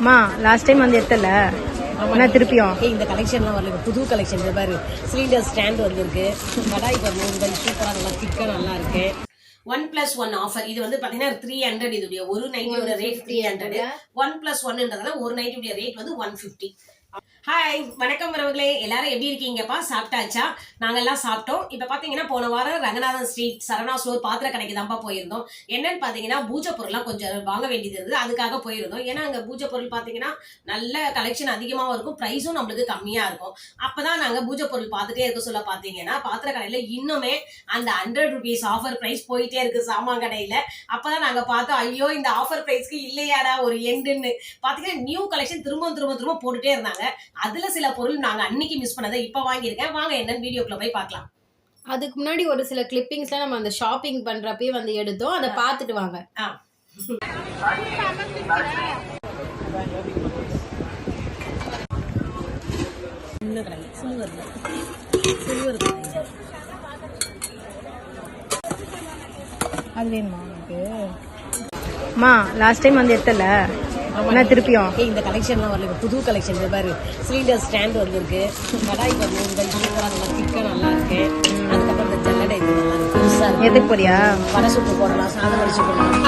மா last time வந்து எத்தல என்ன திருப்பியும் இந்த கலெக்ஷன்லாம் வரல, புது கலெக்ஷன் பாரு. சிலிண்டர் ஸ்டாண்ட் வந்திருக்கு, கடாய் பாருங்க, சூப்பரா நல்லா திக்கா நல்லா இருக்கு. 1+1 ஆஃபர். இது வந்து பாத்தீங்கன்னா 300. இதுடைய ஒரு நைட்டியோட ரேட் 300. 1+1ன்றதால ஒரு நைட்டியோட ரேட் வந்து 150. ஹாய், வணக்கம் வரவங்களே, எல்லாரும் எப்படி இருக்கீங்கப்பா? சாப்பிட்டாச்சா? நாங்கெல்லாம் சாப்பிட்டோம். இப்ப பாத்தீங்கன்னா போன வாரம் ரங்கநாதன் ஸ்ட்ரீட் சரவணா ஸ்டோர் பாத்திர கடைக்கு தான்ப்பா போயிருந்தோம். என்னன்னு பாத்தீங்கன்னா பூஜை பொருள்லாம் கொஞ்சம் வாங்க வேண்டியது இருந்தது, அதுக்காக போயிருந்தோம். ஏன்னா அங்க பூஜை பொருள் பாத்தீங்கன்னா நல்ல கலெக்ஷன் அதிகமாவும் இருக்கும், பிரைஸும் நம்மளுக்கு கம்மியா இருக்கும். அப்பதான் நாங்க பூஜை பொருள் பார்த்துட்டே இருக்க சொல்ல பாத்தீங்கன்னா பாத்திர கடையில இன்னுமே அந்த 100 rupees ஆஃபர் பிரைஸ் போயிட்டே இருக்கு சாமான் கடையில. அப்பதான் நாங்க பார்த்தோம், ஐயோ இந்த ஆஃபர் பிரைஸ்க்கு இல்லையாடா ஒரு எண்டுன்னு. பாத்தீங்கன்னா நியூ கலெக்ஷன் திரும்ப போட்டுட்டே இருந்தாங்க. அதுல சில பொருள் நாங்க அன்னைக்கு மிஸ் பண்ணதை இப்ப வாங்கியிருக்கேன். வாங்க என்னன்னு வீடியோக்குள்ள போய் பார்க்கலாம். அதுக்கு முன்னாடி ஒரு சில கிளிப்பிங்ஸ்லாம் நம்ம அந்த ஷாப்பிங் பண்றப்பயே வந்து எடுத்தோம், அதை பார்த்துட்டு வாங்க. அது வேணுமா உனக்கு? மா லாஸ்ட் டைம் வந்து எத்தல என்ன திருப்பியும் இந்த கலெக்ஷன்லாம் வரல, புது கலெக்ஷன் பாரு. சிலிண்டர் ஸ்டாண்ட் வந்திருக்கு, கடாய் பாருங்க, சூப்பரா நல்லா திக்கா நல்லா இருக்கு. அதுக்கப்புறம் இந்த ஜல்லடை இது நல்லா இருக்கு, புதுசா இருக்கு. எதுக்கு போறியா? வடை சுட்டு போடலாம், சாதம் வடிச்சு போடலாம்.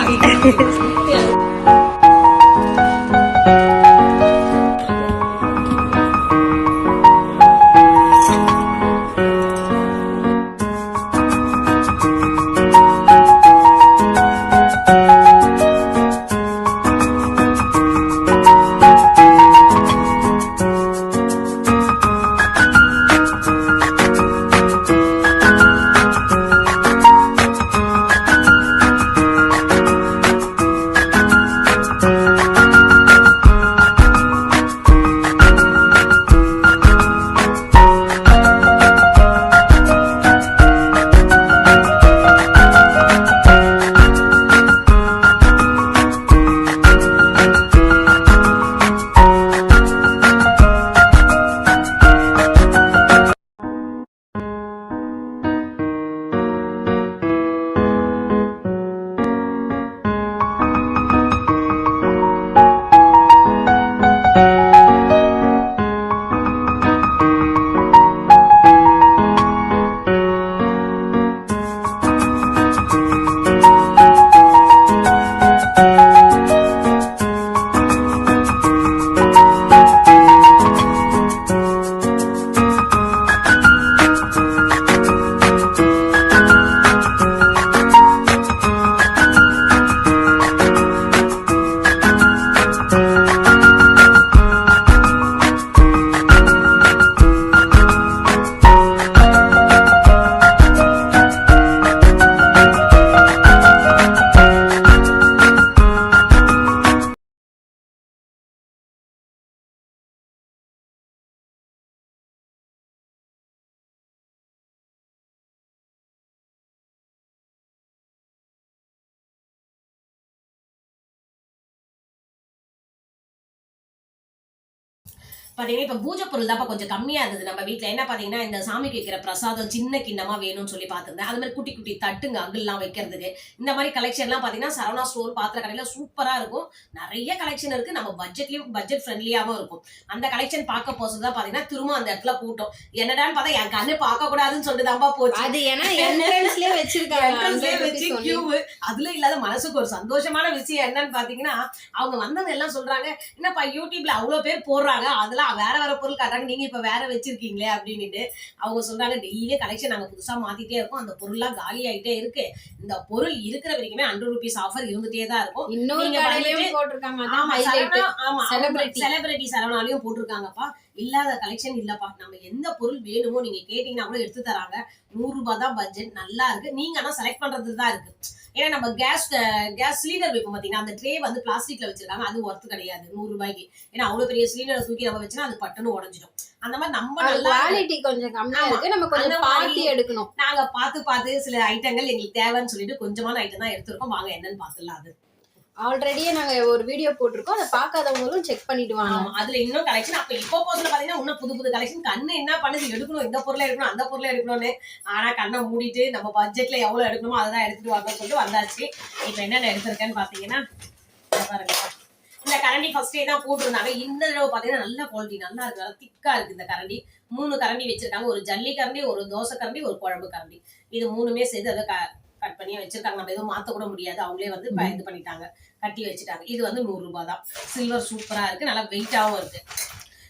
பாத்தீங்கன்னா இப்ப பூஜை பொருள் தான் கொஞ்சம் கம்மியா இருந்தது நம்ம வீட்டுல. என்ன பாத்தீங்கன்னா இந்த சாமிக்கு வைக்கிற பிரசாதம் சின்ன கிண்ணமா வேணும்னு சொல்லி பாத்துருந்தேன். அது மாதிரி குட்டி குட்டி தட்டுங்க அகல்லாம் வைக்கிறதுக்கு இந்த மாதிரி கலெக்ஷன் எல்லாம் பாத்தீங்கன்னா சரவணா ஸ்டோர் பாத்திர கடையில சூப்பரா இருக்கும். நிறைய கலெக்ஷன் இருக்கு, நம்ம பட்ஜெட் ஃப்ரெண்ட்லியாவும் இருக்கும். அந்த கலெக்ஷன் பார்க்க போறதுதான் பாத்தீங்கன்னா திரும்ப அந்த இடத்துல கூட்டம். என்னடான்னு பார்த்தா என் கண்ணு பார்க்க கூடாதுன்னு சொல்லிட்டு தான்ப்பா போச்சு. அது ஏன்னா என்ட்ரன்ஸ்லயே வச்சிருக்காங்க. அதுல இல்லாத மனசுக்கு ஒரு சந்தோஷமான விஷயம் என்னன்னு பாத்தீங்கன்னா, அவங்க வந்தவங்க எல்லாம் சொல்றாங்க, என்னப்பா யூடியூப்ல அவ்வளவு பேர் போடுறாங்க, அதெல்லாம் வேற பொருள் காட்டுறாங்க, நீங்க இப்ப வேற வச்சிருக்கீங்களே அப்படின்னுட்டு அவங்க சொல்றாங்க. டெய்லியே கலெக்ஷன் நாங்க புதுசா மாத்திட்டே இருக்கோம், அந்த பொருள் எல்லாம் காலி ஆயிட்டே இருக்கு. இந்த பொருள் இருக்கிற வரைக்குமே 100 rupees ஆஃபர் இருந்துட்டே தான் இருக்கும். செலிபிரிட்டி சரவணாலையும் போட்டிருக்காங்கப்பா. இல்லாத கலெக்ஷன் இல்லப்பா. நம்ம எந்த பொருள் வேணுமோ நீங்க கேட்டீங்கன்னா கூட எடுத்து தராங்க. 100 ரூபாய் தான் பட்ஜெட், நல்லா இருக்கு. நீங்க ஆனா செலக்ட் பண்றது தான் இருக்கு. ஏன்னா நம்ம கேஸ் சிலிண்டர் வைக்கும் பாத்தீங்கன்னா அந்த ட்ரே வந்து பிளாஸ்டிக்ல வச்சிருக்காங்க, அது ஒர்த்து கிடையாது 100 ரூபாய்க்கு. ஏன்னா அவ்வளவு பெரிய சிலிண்டரை தூக்கி நம்ம வச்சுன்னா அது பட்டுன்னு உடஞ்சிடும். அந்த மாதிரி நம்ம குவாலிட்டி கொஞ்சம் கம்மியா இருக்கு, நம்ம கொஞ்சம் பார்த்து எடுக்கணும். நாங்க பார்த்து சில ஐட்டங்கள் எங்களுக்கு தேவைன்னு சொல்லிட்டு கொஞ்சமான ஐட்டம் தான் எடுத்திருக்கோம். வாங்க என்னன்னு பாத்துலாம். அது ஆல்ரெடியே நாங்க ஒரு வீடியோ போட்டிருக்கோம், அதை பார்க்காதவங்களும் செக் பண்ணிட்டு வாங்க. அதுல இன்னும் கலெக்ஷன் அப்ப இப்போ போஸ்ட்ல பாத்தீங்கன்னா இன்னும் புது கலெக்ஷன். கண்ணு என்ன பண்ணுது, எடுக்கணும் இந்த பொருளை எடுக்கணும் அந்த பொருளை எடுக்கணும்னு. ஆனா கண்ணை மூடிட்டு நம்ம பட்ஜெட்ல எவ்வளவு எடுக்கணுமோ அதான் எடுத்துட்டு வாங்கன்னு சொல்லிட்டு வந்தாச்சு. இப்ப என்னென்ன எடுத்திருக்கேன்னு பாத்தீங்கன்னா பாருங்க, இந்த கரண்டி ஃபர்ஸ்டே தான் போட்டிருந்தாங்க. இந்த தடவை பாத்தீங்கன்னா நல்ல குவாலிட்டி, நல்லா இருக்கு, நல்லா திக்கா இருக்கு இந்த கரண்டி. 3 கரண்டி வச்சிருக்காங்க. ஒரு ஜல்லி கரண்டி, ஒரு தோசை கரண்டி, ஒரு குழம்பு கரண்டி. இது 3மே சேர்த்து அதை கட் பண்ணி வச்சிருக்காங்க. நம்ம எதுவும் மாத்த கூட முடியாது, அவங்களே வந்து இது பண்ணிட்டாங்க, கட்டி வச்சுட்டாங்க. இது வந்து 100 ரூபாய் தான். சில்வர் சூப்பரா இருக்கு, நல்லா வெயிட்டாவும் இருக்கு.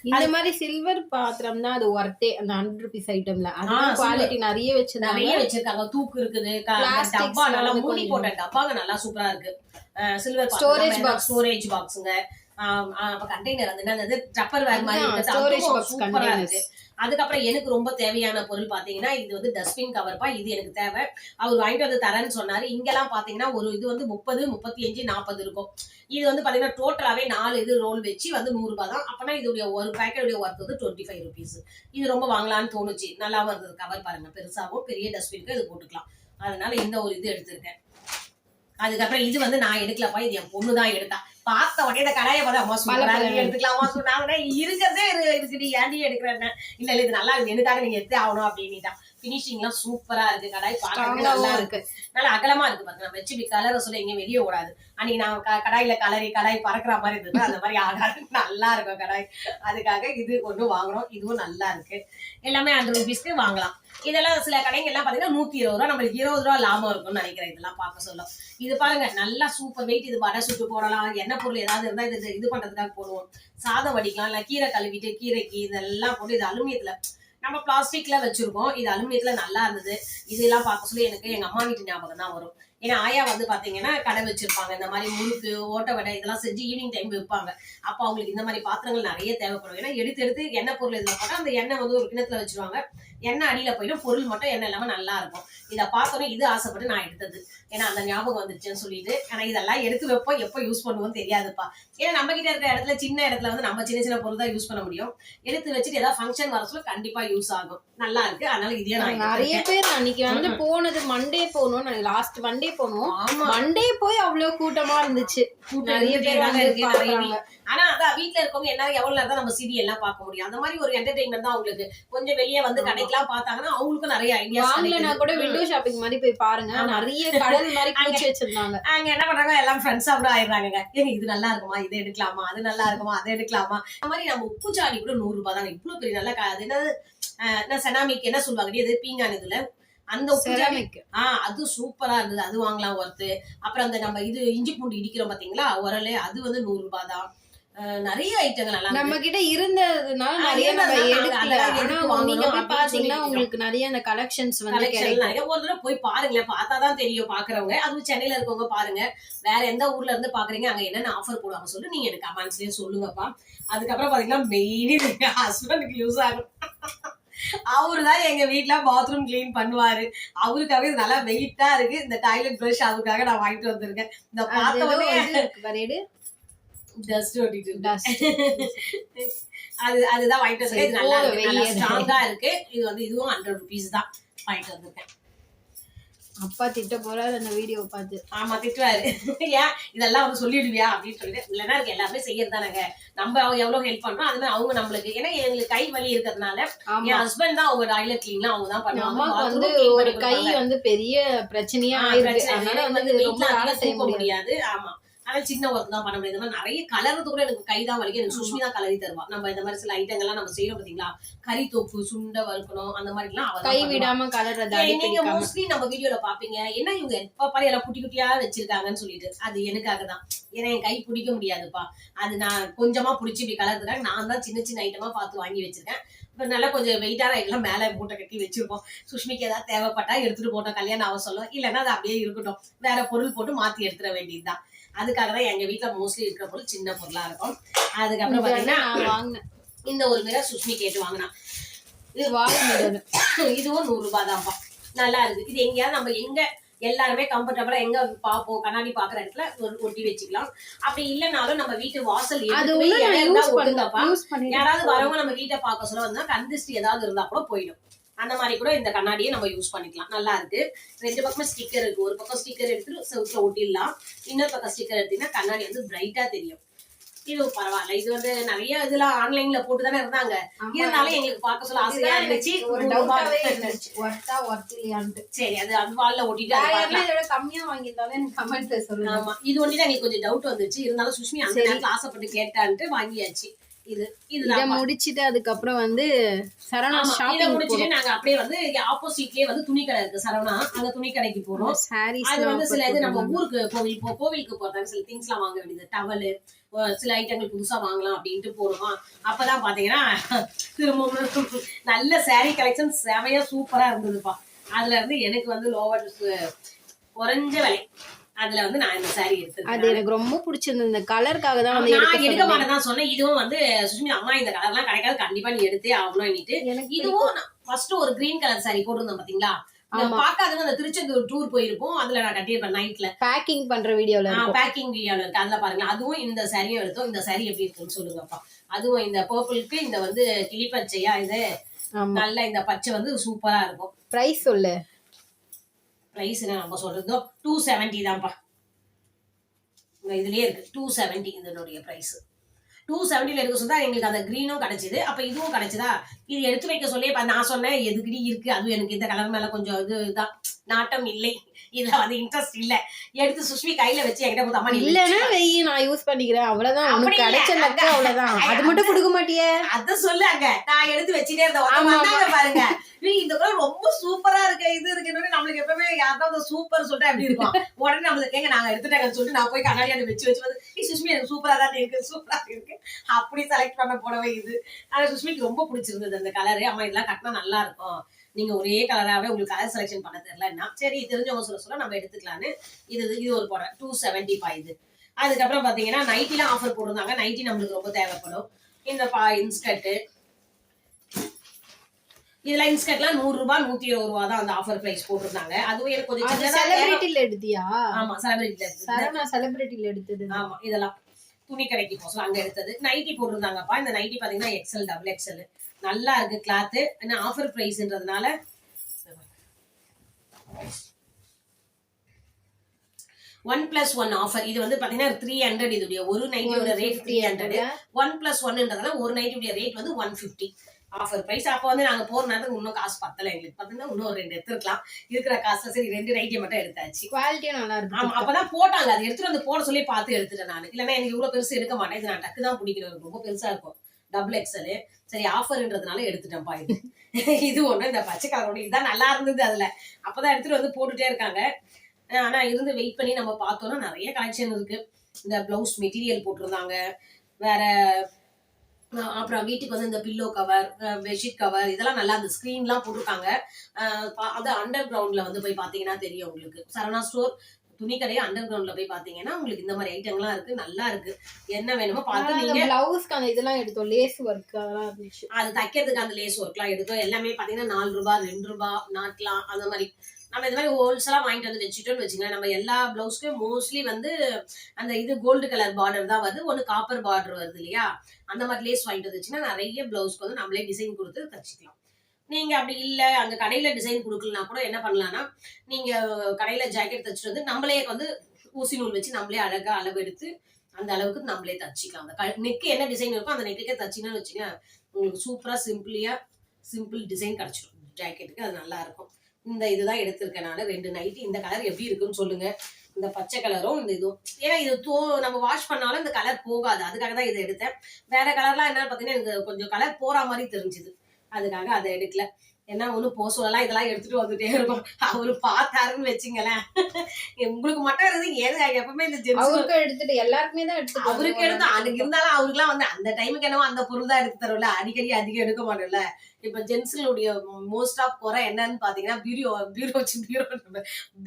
இந்த மாதிரி சில்வர் பாத்திரம் தான் அது ஒர்த்தே அந்த 100 rupees ஐட்டம்ல. அதனால குவாலிட்டி நிறைய வச்சிருக்காங்க. தூக்கு இருக்குது, டப்பா நல்லா மூடி போட்ட டப்பாங்க நல்லா சூப்பரா இருக்கு. சில்வர் ஸ்டோரேஜ் பாக்ஸுங்க, கண்டெய்னர் வந்து என்னது டப்பர் வேர் மாதிரி சூப்பரா இருக்கு. அதுக்கப்புறம் எனக்கு ரொம்ப தேவையான பொருள் பாத்தீங்கன்னா இது வந்து டஸ்ட்பின் கவர்ப்பா. இது எனக்கு தேவை, அவர் வாங்கிட்டு வந்து தரேன்னு சொன்னாரு. இங்கெல்லாம் பாத்தீங்கன்னா ஒரு இது வந்து 30, 35, 40 இருக்கும். இது வந்து பாத்தீங்கன்னா டோட்டலாவே 4 இது ரோல் வச்சு வந்து 100 ரூபாய் தான். அப்பனா இதோடைய ஒரு பேக்கெட் ஒர்த் வந்து 25 rupees. இது ரொம்ப வாங்கலாம்னு தோணுச்சு, நல்லாவும் இருந்தது. கவர் பாருங்க, பெருசாவும் பெரிய டஸ்ட்பினுக்கு இது போட்டுக்கலாம். அதனால இந்த ஒரு இது எடுத்திருக்கேன். அதுக்கப்புறம் இது வந்து நான் எடுக்கலப்பா, இது என் பொண்ணுதான் எடுத்தா. பார்த்த உடனே இந்த கடாயை பார்த்து அம்மா சூப்பரா எடுத்துக்கலாமா சொன்னாங்க. இருக்கிறதே இருக்குடி, ஏன்டி எடுக்கிறேன்னு. இல்ல இல்ல இது நல்லா இருக்கு, எனக்காக நீங்க எடுத்தே ஆகணும் அப்படின்னுட்டா. பினிஷிங் எல்லாம் சூப்பரா இருக்கு, கடாய் பார்க்கவே நல்லா இருக்கு, நல்லா அகலமா இருக்கு பாருங்க. நம்ம வச்சு கலரை சொல்ல எங்கேயும் வெளியே ஓடாது. அன்னைக்கு நான் கடாயில கடாய் பறக்குற மாதிரி இருந்தது, அந்த மாதிரி ஆகாது, நல்லா இருக்கும் கடாய். அதுக்காக இது ஒண்ணு வாங்கணும். இதுவும் நல்லா இருக்கு, எல்லாமே 100 rupeesக்கு வாங்கலாம். இதெல்லாம் சில கடைங்க எல்லாம் பாத்தீங்கன்னா 120 ரூபாய், நம்மளுக்கு 20 ரூபாய் லாபம் இருக்கும்னு நினைக்கிறேன். இதெல்லாம் பார்க்க சொல்ல இது பாருங்க நல்லா சூப்பர் வெயிட். இது வடை சுட்டு போடலாம், எண்ணெய் பொருள் ஏதாவது இருந்தா இது பண்றதுக்காக போடுவோம். சாதம் வடிக்கலாம், இல்ல கீரை கழுவிட்டு கீரைக்கு இதெல்லாம் போட்டு. இது அலுமினியத்துல, நம்ம பிளாஸ்டிக்ல வச்சிருக்கோம், இது அலுமினியத்துல நல்லா இருந்தது. இதெல்லாம் பார்க்க சொல்லி எனக்கு எங்க அம்மா வீட்டு ஞாபகம் தான் வரும். ஏன்னா ஆயா வந்து பாத்தீங்கன்னா கடை வச்சிருப்பாங்க, இந்த மாதிரி முறுக்கு ஓட்ட வடை இதெல்லாம் செஞ்சு ஈவினிங் டைம் வைப்பாங்க. அப்ப அவங்களுக்கு இந்த மாதிரி பாத்திரங்கள் நிறைய தேவைப்படும். ஏன்னா எடுத்து எண்ணெய் பொருள் இதுல போட்டா அந்த எண்ணெய் வந்து ஒரு கிணத்துல வச்சிருவாங்க, எண்ணெய் அடியில போயிடும், பொருள் மட்டும் எண்ணெய் இல்லாம நல்லா இருக்கும். இதை பார்த்தோன்னே இது ஆசைப்பட்டு நான் எடுத்தது, ஏன்னா அந்த ஞாபகம் வந்துச்சுன்னு சொல்லிட்டு. ஆனா இதெல்லாம் எடுத்து வைப்போம், எப்போ யூஸ் பண்ணுவோம்னு தெரியாதுப்பா. ஏன்னா நம்ம கிட்ட இருக்கிற இடத்துல சின்ன இடத்துல வந்து நம்ம சின்ன சின்ன பொருள் தான் யூஸ் பண்ண முடியும். எடுத்து வச்சுட்டு ஏதாவது ஃபங்க்ஷன் வர சொல்ல கண்டிப்பா யூஸ் ஆகும், நல்லா இருக்கு. அதனால இதே நான் நிறைய பேர் அன்னைக்கு வந்து போனது மண்டே போனோம், லாஸ்ட் மண்டே போனோம். மண்டே போய் அவ்வளவு கூட்டமா இருந்துச்சு, நிறைய பேர் இருக்கு. ஆனா அதான் வீட்டுல இருக்கவங்க என்ன எவ்வளவு நேரம் தான் நம்ம சீரியல் எல்லாம் பார்க்க முடியும். அந்த மாதிரி ஒரு என்டர்டைன்மெண்ட் தான் அவங்களுக்கு. கொஞ்சம் வெளியே வந்து கடைக்கெல்லாம் பார்த்தாங்கன்னா அவங்களுக்கும் நிறைய ஐடியா. வாங்கலனா கூட விண்டோ ஷாப்பிங் மாதிரி போய் பாருங்க, நிறைய கடல் மாதிரி குச்சி வச்சிருந்தாங்க. அங்க என்ன பண்றாங்க, எல்லாம் ஃப்ரெண்ட்ஸா கூட ஆயிடுறாங்க. ஏங்க இது நல்லா இருக்குமா, இது எடுக்கலாமா, அது நல்லா இருக்குமா, அதை எடுக்கலாமா. அந்த மாதிரி நம்ம உப்பு சாடி கூட 100 ரூபாய் தான். இவ்வளவு பெரிய நல்லா அது என்ன செனாமிக்கு என்ன சொல்லுவாங்க, இது பீங்கான் இதுல அந்த உப்பு அது சூப்பரா இருந்தது, அது வாங்கலாம் ஒர்த்து. அப்புறம் அந்த நம்ம இது இஞ்சி பூண்டு இடிக்கிறோம் பாத்தீங்களா உரலே, அது வந்து 100 ரூபாய் தான். நிறைய ஐட்டங்கள் நல்லா நம்ம கிட்ட இருந்ததுனால நிறைய நம்ம எடுக்கல. ஆனா நீங்க போய் பாத்தீங்கன்னா உங்களுக்கு நிறைய அந்த கலெக்ஷன்ஸ் வந்து கிடைக்கும். ஒரு தடவை போய் பாருங்களேன், பார்த்தாதான் தெரியும் பாக்குறவங்க. அதுவும் சென்னையில இருக்கவங்க பாருங்க, வேற எந்த ஊர்ல இருந்து பாக்குறீங்க, அங்க என்னென்ன ஆஃபர் போடுவாங்க சொல்லி நீங்க எனக்கு கமெண்ட்ஸ்லயே சொல்லுங்கப்பா. அதுக்கப்புறம் பாத்தீங்கன்னா மெயினி ஹஸ்பண்டுக்கு யூஸ் ஆகும். அவருதான் எங்க வீட்டுல பாத்ரூம் கிளீன் பண்ணுவாரு. அவருக்காக இது நல்லா வெயிட்டா இருக்கு. இந்த டாய்லெட் பிரஷ் அவருக்காக நான் வாங்கிட்டு வந்திருக்கேன். இந்த பார்த்தோன்னே அதுதான் வாங்கிட்டு வந்திருக்கேன். இது நல்லா இருக்கு, ஸ்ட்ராங்கா இருக்கு. இது வந்து இதுவும் 100 rupees தான் வாங்கிட்டு வந்திருக்கேன். அப்பா திட்ட போறாரு அந்த வீடியோ பார்த்து. ஆமா திட்டுவாரு, ஏன் இதெல்லாம் வந்து சொல்லிடுவியா அப்படின்னு சொல்லிட்டு. இல்லைன்னா இருக்கு எல்லாமே செய்யறதானங்க, நம்ம எவ்வளவு ஹெல்ப் பண்றோம் அது மாதிரி அவங்க நம்மளுக்கு. ஏன்னா எங்களுக்கு கை வலி இருக்கிறதுனால என் ஹஸ்பண்ட் தான் அவங்க டாய்லெட் கிளீன்லாம் அவங்க தான் பண்ணுவாங்க. வந்து ஒரு கை வந்து பெரிய பிரச்சனையா ஆயிருக்கு, அதனால வந்து ரொம்ப வேலை செய்ய முடியாது. ஆமா, அதனால சின்ன ஒர்க் தான் பண்ண முடியாது. நிறைய கலர்றது கூட எனக்கு கை தான் வலிக்கும். எனக்கு சுஷ்மி தான் கலரி தருவா. நம்ம இந்த மாதிரி சில ஐட்டங்கள்லாம் நம்ம செய்யறோம் பாத்தீங்களா, கறி தொப்பு சுண்டை வறுக்கணும் அந்த மாதிரி எல்லாம் கை விடாம கலர்றது. நீங்க மோஸ்ட்லி நம்ம வீடியோல பாப்பீங்க, என்ன இவங்க எப்ப பாரு எல்லாம் குட்டி குட்டியா வச்சிருக்காங்கன்னு சொல்லிட்டு. அது எனக்காக தான், ஏன்னா என் கை பிடிக்க முடியாதுப்பா. அது நான் கொஞ்சமா பிடிச்சி இப்படி கலர்றதுக்காக நான் தான் சின்ன சின்ன ஐட்டமா பார்த்து வாங்கி வச்சிருக்கேன். இப்ப நல்லா கொஞ்சம் வெயிட்டான ஐட்டம் மேல மூட்டை கட்டி வச்சிருப்போம். சுஷ்மிக்கு ஏதாவது தேவைப்பட்டா எடுத்துட்டு போட்டோம், கல்யாணம் அவ சொல்லும். இல்லைன்னா அது அப்படியே இருக்கட்டும், வேற பொருள் போட்டு மாத்தி எடுத்துட வேண்டியதுதான். அதுக்காக தான் எங்க வீட்டுல மோஸ்ட்லி இருக்கிற பொருள் சின்ன பொருளா இருக்கும். அதுக்கப்புறம் பாத்தீங்கன்னா இந்த ஒரு மிரர் சுஷ்மி கேட்டு வாங்கினா, இதுவும் 100 ரூபாய் தான்ப்பா. நல்லா இருக்கு. இது எங்கேயாவது நம்ம எங்க எல்லாருமே கம்ஃபர்டபுளா எங்க பாப்போம், கண்ணாடி பாக்குற இடத்துல ஒட்டி வச்சுக்கலாம். அப்படி இல்லைனாலும் நம்ம வீட்டு வாசல் ஒட்டுங்கப்பா. யாராவது வரவங்க நம்ம வீட்டை பார்க்க சொல்ல வந்தா கந்திஷ்டி ஏதாவது இருந்தா கூட போயிடும். அந்த மாதிரி கூட இந்த கண்ணாடியை நம்ம யூஸ் பண்ணிக்கலாம். நல்லா இருக்கு. 2 பக்கமே ஸ்டிக்கர் இருக்கு. ஒரு பக்கம் ஸ்டிக்கர் எடுத்துட்டு செவுத்துல ஒட்டிடலாம், இன்னொரு பக்கம் ஸ்டிக்கர் எடுத்தீங்கன்னா கண்ணாடி வந்து பிரைட்டா தெரியும். இதுவும் பரவாயில்ல. இது வந்து நிறைய இதெல்லாம் ஆன்லைன்ல போட்டு தானே இருந்தாங்க. இருந்தாலும் எங்களுக்கு பார்க்க சொல்ல ஆசையா இருந்துச்சு. ஒரு டவுட்டாவே இருந்துச்சு ஒர்த் இல்லையான்ட்டு. சரி, அது அந்த வால்ல ஒட்டிட்டு அதை பார்க்கலாம். இதோட கம்மியா வாங்கியிருந்தாலும் எனக்கு கமெண்ட்ல சொல்லுங்க. ஆமா, இது ஒண்ணுதான் எங்களுக்கு கொஞ்சம் டவுட் வந்துச்சு. இருந்தாலும் சுஷ்மி அந்த நேரத்துல ஆசைப்பட்டு கேட்டான்ட்டு வாங்கியாச்சு. இத முடிச்சிட்டு அதுக்கப்புறம் வந்து சரவணா இதை ஷாப்பிங் முடிச்சுட்டு நாங்க அப்படியே வந்து ஆப்போசிட்லயே வந்து துணி கடை இருக்கு சரவணா, அந்த துணி கடைக்கு போறோம். சாரீஸ் அது வந்து சில இது நம்ம ஊருக்கு கோவிலுக்கு போறதாங்க சில திங்ஸ் எல்லாம் வாங்க வேண்டியது, டவலு சில ஐட்டங்கள் புதுசா வாங்கலாம் அப்படின்ட்டு போறோமா. அப்பதான் பாத்தீங்கன்னா திரும்ப நல்ல saree கலெக்ஷன் செமையா சூப்பரா இருந்ததுப்பா. அதுல இருந்து எனக்கு வந்து லோவர் குறைஞ்ச விலை அதுல வந்து நான் இந்த saree எடுத்தேன். அது எனக்கு ரொம்ப பிடிச்சிருந்தது. இந்த கலருக்காக தான் வந்து நான் எடுக்க மாட்டேன் தான் சொன்னேன். இதுவும் வந்து சுஷ்மி அம்மா இந்த கலர் எல்லாம் கிடைக்காது, கண்டிப்பா நீ எடுத்தே ஆகணும். இதுவும் ஃபர்ஸ்ட் ஒரு கிரீன் கலர் saree போட்டிருந்தோம் பாத்தீங்களா, பாக்காதவங்க அந்த திருச்செந்தூர் டூர் போயிருப்போம், அதுல நான் கட்டியிருப்பேன் நைட்ல பேக்கிங் பண்ற வீடியோல பேக்கிங் வீடியோல இருக்கு, அதுல பாருங்க. அதுவும் இந்த சாரியும் எடுத்தோம். இந்த சாரி எப்படி இருக்குன்னு சொல்லுங்கப்பா. அதுவும் இந்த பர்பிளுக்கு இந்த வந்து கிளிப்பச்சையா, இது நல்ல இந்த பச்சை வந்து சூப்பரா இருக்கும். பிரைஸ் சொல்லு. பிரைஸ் நம்ம சொல்றதோ 270 தான்ப்பா. இதுலயே இருக்கு 270 இதனுடைய பிரைஸ். 270ல இருக்க சொன்னா எங்களுக்கு அந்த கிரீனும் கிடைச்சது, அப்ப இதுவும் கிடைச்சதா. இது எடுத்து வைக்க சொல்லி நான் சொன்னேன் எதுக்குடி இருக்கு, அதுவும் எனக்கு இந்த கலர் மேல கொஞ்சம் இதுதான் நாட்டம் இல்லை, இதுல வந்து இன்ட்ரெஸ்ட் இல்ல. எடுத்து சுஷ்மி கையில வச்சு என்கிட்ட கொடுத்த அம்மா இல்லன்னா வெயி நான் யூஸ் பண்ணிக்கிறேன் அவ்வளவுதான், உனக்கு கிடைச்ச லக்கு அவ்வளவுதான். அது மட்டும் கொடுக்க மாட்டியே, அத சொல்லுங்க. நான் எடுத்து வச்சுட்டே இருந்தேன் பாருங்க. இந்த கலர் ரொம்ப சூப்பரா இருக்கு, இது இருக்கு. நம்மளுக்கு எப்பவுமே யாராவது சூப்பர் சொல்லிட்டு அப்படி இருக்கும், உடனே நம்மளுக்கு கேங்க நாங்க எடுத்துட்டாங்கன்னு சொல்லிட்டு நான் போய் கண்ணாடியால வச்சு வந்து சுஷ்மி எனக்கு சூப்பரா தான் இருக்கு, சூப்பரா இருக்கு அப்படி செலக்ட் பண்ண புடவை இது. ஆனா சுஷ்மிக்கு ரொம்ப பிடிச்சிருந்தது அந்த கலரு. அம்மா இதெல்லாம் கட்டினா நல்லா இருக்கும், நீங்க ஒரே கலராவே உங்களுக்கு கலர் செலக்ஷன் பண்ண தெரியலன்னா சரி தெரிஞ்சவங்க சொல்ல நம்ம எடுத்துக்கலான்னு இது ஒரு புடவை 275 இது. அதுக்கப்புறம் பாத்தீங்கன்னா நைட்டிலாம் ஆஃபர் போட்டிருந்தாங்க. நைட்டி நம்மளுக்கு ரொம்ப தேவைப்படும். இந்த இன்ஸ்கர்ட், இதெல்லாம் இன்ஸ்கர்ட்லாம் 100 ரூபாய் 120 ரூபாய் தான் அந்த ஆஃபர் பிரைஸ் போட்டிருந்தாங்க. அதுவும் எனக்கு கொஞ்சம் செலிபிரிட்டில எடுத்தியா? ஆமா, செலிபிரிட்டில எடுத்தது. ஆமா, இதெல்லாம் துணி கடைக்கு போசம் அங்க எடுத்தது. நைட்டி போட்டிருந்தாங்கப்பா. இந்த நைட்டி பாத்தீங்கன்னா எக்ஸல் டபுள் எக்ஸல் நல்லா இருக்கு கிளாத். என்ன ஆஃபர் பிரைஸ்ன்றதுனால 1+1 ஆஃபர். இது வந்து பாத்தீங்கன்னா 300. இதுடைய ஒரு நைட்டியோட ரேட் 300. 1+1ன்றதுனால ஒரு நைட்டியோட ரேட் வந்து 150 ஆஃபர் பிரைஸ். அப்ப வந்து நாங்க போற நேரத்துக்கு இன்னும் காசு பத்தல எங்களுக்கு. பாத்தீங்கன்னா இன்னும் 2 எடுத்துருக்கலாம் இருக்கிற காசு. சரி 2 நைட்டி மட்டும் எடுத்தாச்சு. குவாலிட்டியும் நல்லா இருக்கு. ஆமா, அப்பதான் போட்டாங்க. அது எடுத்துட்டு வந்து போட சொல்லி பார்த்து எடுத்துட்டேன் நான். இல்லன்னா எனக்கு இவ்வளவு பெருசு எடுக்க மாட்டேன், இது நான் டக்கு தான் பிடிக்கணும், ரொம்ப பெருசா இருக்கும் டபுள் எக்ஸல். சரி ஆஃபர்ன்றதுனால எடுத்துட்டேன்ப்பா. இது ஒண்ணு. இந்த பச்சை கலரோட இதுதான் நல்லா இருந்தது. அதுல அப்பதான் எடுத்துட்டு வந்து போட்டுட்டே இருக்காங்க. ஆனா இருந்து வெயிட் பண்ணி நம்ம பார்த்தோம்னா நிறைய கலெக்ஷன் இருக்கு. இந்த பிளவுஸ் மெட்டீரியல் போட்டிருந்தாங்க. வேற அப்புறம் வீட்டுக்கு வந்து இந்த பில்லோ கவர், பெட்ஷீட் கவர், இதெல்லாம் நல்லா அந்த ஸ்கிரீன்லாம் போட்டிருக்காங்க. அது அண்டர் கிரவுண்ட்ல வந்து போய் பாத்தீங்கன்னா தெரியும் உங்களுக்கு. சரவணா ஸ்டோர் துணி கடையை அண்டர் கிரவுண்ட்ல போய் பாத்தீங்கன்னா உங்களுக்கு இந்த மாதிரி ஐட்டம்லாம் இருக்கு, நல்லா இருக்கு. என்ன வேணுமோ பார்த்து நீங்க பிளவுஸ்க்கு அந்த இதெல்லாம் எடுத்தோம், லேஸ் ஒர்க் அதெல்லாம் இருந்துச்சு. அது தைக்கிறதுக்கு அந்த லேஸ் ஒர்க்லாம் எடுத்தோம். எல்லாமே பாத்தீங்கன்னா 4 ரூபாய் 2 ரூபாய் நாட்லாம் அந்த மாதிரி. நம்ம இந்த மாதிரி ஹோல்சேலா வாங்கிட்டு வந்து வச்சுட்டோம்னு வச்சுக்கோங்க. நம்ம எல்லா பிளவுஸ்க்கும் மோஸ்ட்லி வந்து அந்த இது கோல்டு கலர் பார்டர் தான் வருது, ஒன்னு காப்பர் பார்டர் வருது இல்லையா. அந்த மாதிரி லேஸ் வாங்கிட்டு வந்துச்சுன்னா நிறைய பிளவுஸ்க்கு வந்து நம்மளே டிசைன் கொடுத்து தச்சுக்கலாம். நீங்க அப்படி இல்ல அங்க கடையில டிசைன் கொடுக்கலனா கூட என்ன பண்ணலாம்னா, நீங்க கடையில ஜாக்கெட் தச்சுட்டு வந்து நம்மளே வந்து ஊசி நூல் வச்சு நம்மளே அழகா அளவு எடுத்து அந்த அளவுக்கு நம்மளே தச்சுக்கலாம். அந்த நெக்கு என்ன டிசைன் இருக்கோ அந்த நெக்குக்கே தச்சிங்கன்னு வச்சுங்க, உங்களுக்கு சூப்பரா சிம்பிள் டிசைன் கிடைச்சிடும் ஜாக்கெட்டுக்கு. அது நல்லா இருக்கும். இந்த இதுதான் எடுத்திருக்கேன் நான் 2 நைட்டி. இந்த கலர் எப்படி இருக்குன்னு சொல்லுங்க. இந்த பச்சை கலரும் இந்த இதுவும். ஏன்னா இது நம்ம வாஷ் பண்ணாலும் இந்த கலர் போகாது, அதுக்காக தான் இதை எடுத்தேன். வேற கலர்லாம் என்ன பாத்தீங்கன்னா எனக்கு கொஞ்சம் கலர் போற மாதிரி தெரிஞ்சுது, அதுக்காக அதை எடுக்கல. ஏன்னா ஒண்ணு போ சொல்லலாம், இதெல்லாம் எடுத்துட்டு வந்துட்டே இருக்கும். அவரு பார்த்தாருன்னு வச்சுங்களேன். உங்களுக்கு மட்டும் இருந்து ஏன்னா எப்பவுமே இந்த அவருக்கு எடுத்துட்டு எல்லாருக்குமே தான் எடுத்துட்டு அவருக்கு எடுத்து அதுக்கு இருந்தாலும் அவருக்குலாம் வந்து அந்த டைமுக்கு என்னவோ அந்த பொருள் தான் எடுத்து தரும்ல, அடிக்கடி அதிகம் எடுக்க மாட்டோம்ல. இப்ப ஜென்ஸுடைய மோஸ்ட் ஆஃப் குறை என்னன்னு பாத்தீங்கன்னா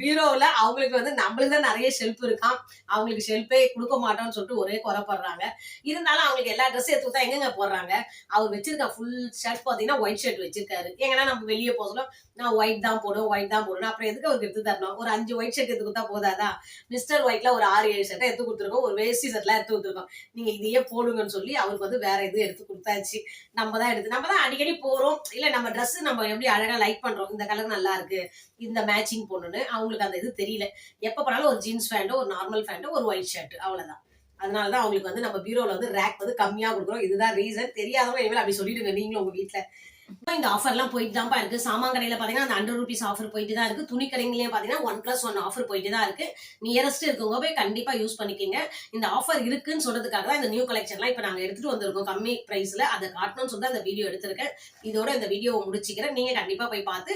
பீரோல அவங்களுக்கு வந்து நம்மளுக்கு தான் நிறைய ஷெல்ஃப் இருக்கான், அவங்களுக்கு ஷெல்ஃபே கொடுக்க மாட்டோம்னு சொல்லிட்டு ஒரே குறைப்படுறாங்க. இருந்தாலும் அவங்களுக்கு எல்லா ட்ரெஸ் எடுத்து கொடுத்தா எங்கெங்க போடுறாங்க. அவர் வச்சிருக்க ஃபுல் ஷர்ட் பாத்தீங்கன்னா ஒயிட் ஷர்ட் வச்சிருக்காரு. ஏங்கன்னா நம்ம வெளியே போக சொல்ல நான் ஒயிட் தான் போடுவேன். அப்புறம் எதுக்கு அவருக்கு எடுத்து தரணும்? ஒரு 5 ஒயிட் ஷர்ட் எடுத்து கொடுத்தா போதாதா? மிஸ்டர் ஒயிட்ல ஒரு 6-7 ஷர்ட்டை எடுத்து கொடுத்துருக்கோம், ஒரு வேஷ்டி ஷர்ட்லாம் எடுத்து கொடுத்துருக்கோம். நீங்க இதையே போடுங்கன்னு சொல்லி அவருக்கு வந்து வேற எதுவும் எடுத்து கொடுத்தாச்சு. நம்ம தான் அடிக்கடி போறோம் இல்ல, நம்ம ட்ரெஸ் நம்ம எப்படி அழகா லைக் பண்றோம், இந்த கலர் நல்லா இருக்கு இந்த மேட்சிங் போடணும்னு. அவங்களுக்கு அந்த இது தெரியல. எப்ப போனாலும் ஒரு ஜீன்ஸ் பேண்டோ, ஒரு நார்மல் பேண்டோ, ஒரு ஒயிட் ஷர்ட், அவ்வளவுதான். அதனாலதான் அவங்களுக்கு வந்து நம்ம பீரோல வந்து ரேக் வந்து கம்மியா கொடுக்குறோம். இதுதான் ரீசன். தெரியாதவங்க இனிமேல் அப்படி சொல்லிடுங்க நீங்களும் உங்க வீட்டுல. இந்த ஆஃபர்லாம் போயிட்டு தான்ப்பா இருக்கு. சாமான் கடையில பாத்தீங்கன்னா அந்த 100 rupees ஆஃபர் போயிட்டு தான் இருக்கு. துணி கடைங்களையும் பாத்தீங்கன்னா 1+1 ஆஃபர் போயிட்டு தான் இருக்கு. நியரஸ்ட் இருக்கவங்க போய் கண்டிப்பா யூஸ் பண்ணிக்கங்க. இந்த ஆஃபர் இருக்குன்னு சொல்றதுக்காக தான் இந்த நியூ கலெக்ஷன்லாம் இப்ப நாங்க எடுத்துட்டு வந்திருக்கோம் கம்மி பிரைஸ்ல. அதை காட்டணும்னு சொல்லி அந்த வீடியோ எடுத்திருக்கேன். இதோட இந்த வீடியோவை முடிச்சுக்கிறேன். நீங்க கண்டிப்பா போய் பார்த்து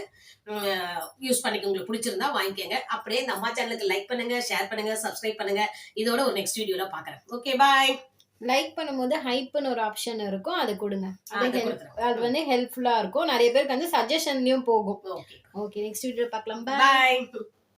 யூஸ் பண்ணிக்க. உங்களுக்கு பிடிச்சிருந்தா வாங்கிக்கங்க. அப்படியே இந்த அம்மா சேனலுக்கு லைக் பண்ணுங்க, ஷேர் பண்ணுங்க, சப்ஸ்கிரைப் பண்ணுங்க. இதோட ஒரு நெக்ஸ்ட் வீடியோல பாக்குறேன். Okay bye. லைக் பண்ணும்போது ஹைப்னு ஒரு ஆப்ஷன் இருக்கும், அது கொடுங்க. அது வந்து ஹெல்ப்ஃபுல்லா இருக்கும். நிறைய பேருக்கு வந்து சஜஷன்லயும் போகும். ஓகே, நெக்ஸ்ட் வீடியோ பார்க்கலாம். பாய்.